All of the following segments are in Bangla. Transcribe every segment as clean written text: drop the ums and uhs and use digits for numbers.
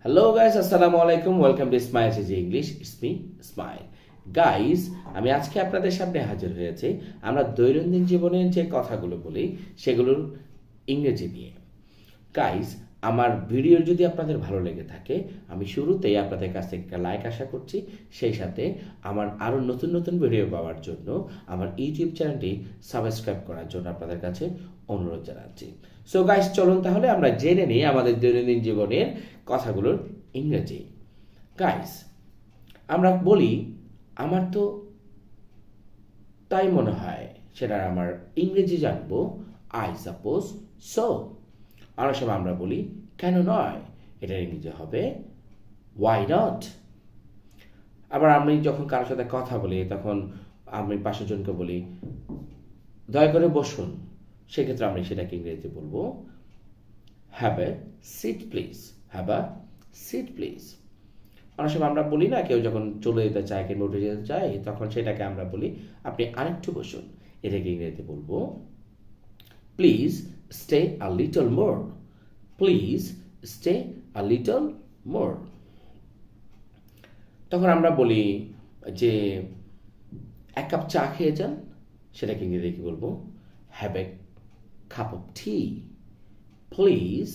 Hello guys, assalamu alaikum. Welcome to Smile CG English. It's me, Smile. Guys, আমি আজকে আপনাদের সামনে হাজির হয়েছি আমরা দৈনন্দিন জীবনের যে কথাগুলো বলি সেগুলোর ইংরেজি নিয়ে। গাইস, আমার ভিডিও যদি আপনাদের ভালো লেগে থাকে আমি শুরুতেই আপনাদের কাছ থেকে একটা লাইক আশা করছি, সেই সাথে আমার আরো নতুন নতুন ভিডিও পাওয়ার জন্য আমার ইউটিউব চ্যানেলটি সাবস্ক্রাইব করার জন্য আপনাদের কাছে অনুরোধ জানাচ্ছি। সো গাইস, চলুন তাহলে আমরা জেনে নিই আমাদের দৈনন্দিন জীবনের কথাগুলোর ইংরেজি। গাইস, আমরা বলি আমার তো তাই মনে হয়, সেটা আমার ইংরেজি জানবো আই সাপোজ সো। অনেক সময় আমরা বলি কেন নয়, এটার ইংরেজি হবে ওয়াই নট। আবার আমি যখন কারোর সাথে কথা বলি তখন আমি পাশের জনকে বলি দয়া করে বসুন, সেক্ষেত্রে আমি সেটাকে ইংরেজিতে বলবো have a seat please, have a seat please. অনেক সময় আমরা বলি না, কেউ যখন চলে যেতে চায় কিংবা উঠে যেতে চায় তখন সেটাকে আমরা বলি আপনি আরেকটু বসুন, এটাকে ইংরেজিতে বলবো please stay a little more, please stay a little more. তখন আমরা বলি যে এক কাপ চা খেয়ে যান, সেটাকে ইংরেজিতে কি বলবো have a cup of tea, please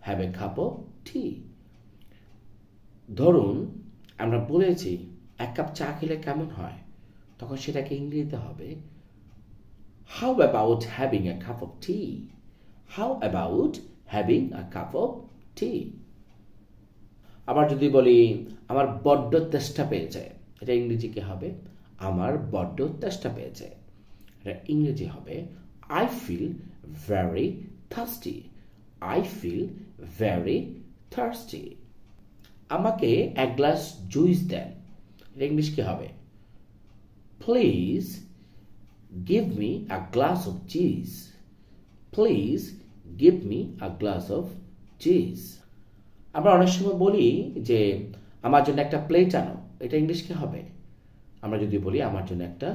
have a cup of tea. ধরুন আমরা বলেছি এক কাপ চা খেলে কেমন হয়, তখন সেটাকে ইংরেজিতে হবে how about having a cup of tea, how about having a cup of tea. আবার যদি বলি আমার বড্ড তেষ্টা পেয়েছে, এটা ইংরেজি কি হবে আমার বড্ড তেষ্টা পেয়েছে, এটা ইংরেজি হবে I feel very thirsty, I feel very thirsty. আমাকে এক গ্লাস জুস দেন, এটা ইংলিশ কি হবে please give me a glass of cheese, please give me a glass of cheese. আমরা অনেক সময় বলি যে আমার জন্য একটা প্লেট আনো, এটা ইংলিশ কি হবে আমরা যদি বলি আমার জন্য একটা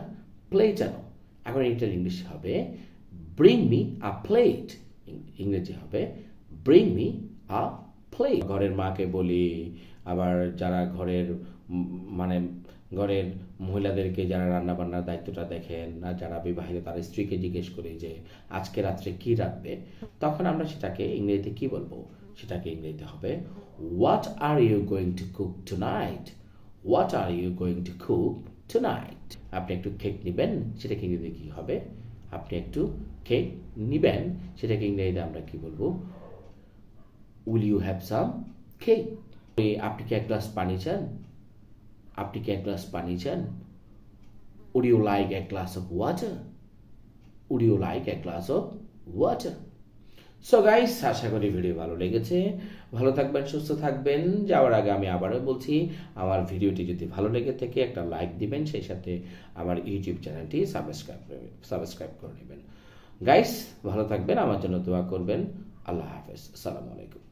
প্লেট আনো, এখন এটার ইংলিশ হবে ব্রিং মি আ প্লেট, ইংরেজি হবে ব্রিং মি আ প্লেট। ঘরের মাকে বলি, আবার যারা ঘরের ঘরের মহিলাদেরকে যারা রান্না বান্নার দায়িত্বটা দেখেন না, যারা বিবাহিত তার স্ত্রীকে জিজ্ঞেস করি যে আজকে রাত্রে কি রাখবে, তখন আমরা সেটাকে ইংরেজিতে কি বলবো, সেটাকে ইংরেজিতে হবে what are you going to cook tonight, what are you going to cook tonight. আপনি একটু কেক নিবেন, সেটাকে ইংরেজিতে কি হবে আপনি একটু কেক নিবেন, সেটাকে ইংরেজিতে আমরা কি বলবো will you have some cake. আপনি কি এক গ্লাস পানি চান, আপনি কি এক গ্লাস পানি চান would you like a glass of water, would you like a glass of water. So guys, আশা করি ভিডিও ভালো লেগেছে, ভালো থাকবেন সুস্থ থাকবেন। যাওয়ার আগে আমি আবারও বলছি আমার ভিডিওটি যদি ভালো লেগে থাকে একটা লাইক দিবেন, সেই সাথে আমার ইউটিউব চ্যানেলটি সাবস্ক্রাইব করে নেবেন। গাইস, ভালো থাকবেন, আমার জন্য দোয়া করবেন। আল্লাহ হাফেজ, আসসালামু আলাইকুম।